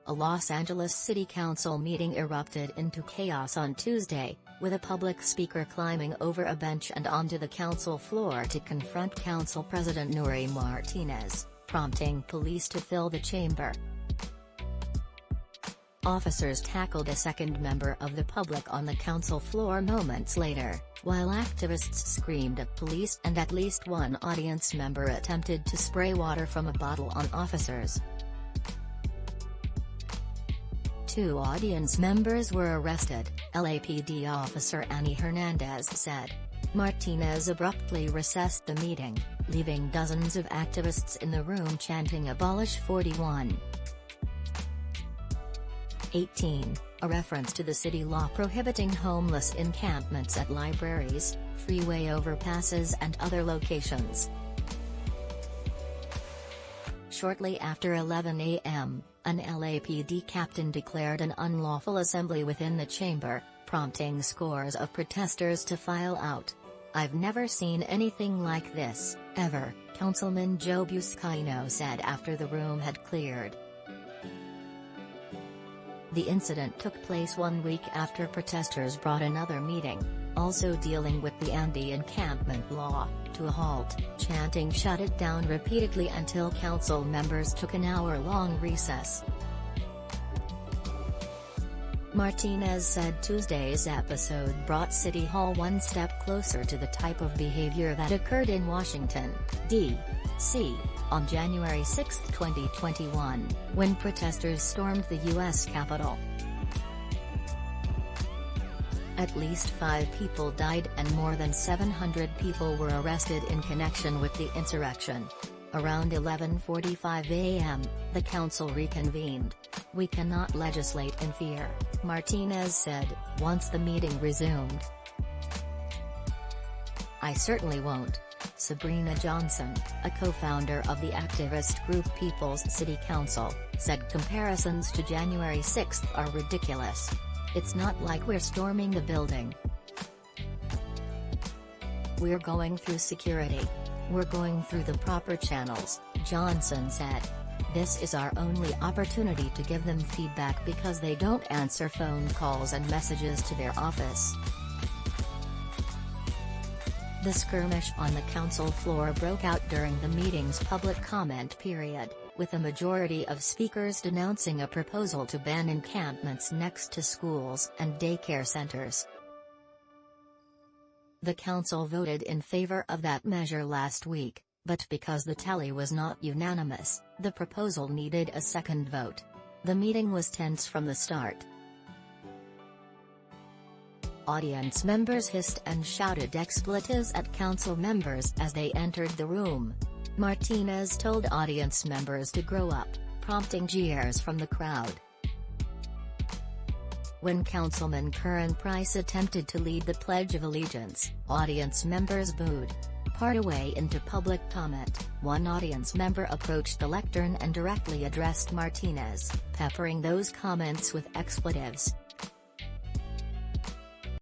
A Los Angeles City Council meeting erupted into chaos on Tuesday, with a public speaker climbing over a bench and onto the council floor to confront Council President Nury Martinez, prompting police to fill the chamber. Officers tackled a second member of the public on the council floor moments later, while activists screamed at police and at least one audience member attempted to spray water from a bottle on officers. 2 audience members were arrested, LAPD Officer Annie Hernandez said. Martinez abruptly recessed the meeting, leaving dozens of activists in the room chanting Abolish 41. 18, a reference to the city law prohibiting homeless encampments at libraries, freeway overpasses and other locations. Shortly after 11 a.m., an LAPD captain declared an unlawful assembly within the chamber, prompting scores of protesters to file out. "I've never seen anything like this, ever," Councilman Joe Buscaino said after the room had cleared. The incident took place 1 week after protesters brought another meeting, also dealing with the anti-encampment law, to a halt. Chanting shut it down repeatedly until council members took an hour-long recess. Martinez said Tuesday's episode brought City Hall one step closer to the type of behavior that occurred in Washington, D.C., on January 6, 2021, when protesters stormed the U.S. Capitol. At least 5 people died and more than 700 people were arrested in connection with the insurrection. Around 11:45 a.m., the council reconvened. "We cannot legislate in fear," Martinez said, once the meeting resumed. "I certainly won't." Sabrina Johnson, a co-founder of the activist group People's City Council, said comparisons to January 6 are ridiculous. "It's not like we're storming the building. We're going through security. We're going through the proper channels," Johnson said. "This is our only opportunity to give them feedback because they don't answer phone calls and messages to their office." The skirmish on the council floor broke out during the meeting's public comment period, with a majority of speakers denouncing a proposal to ban encampments next to schools and daycare centers. The council voted in favor of that measure last week, but because the tally was not unanimous, the proposal needed a second vote. The meeting was tense from the start. Audience members hissed and shouted expletives at council members as they entered the room. Martinez told audience members to grow up, prompting jeers from the crowd. When Councilman Curren Price attempted to lead the Pledge of Allegiance, audience members booed. Partway into public comment, one audience member approached the lectern and directly addressed Martinez, peppering those comments with expletives.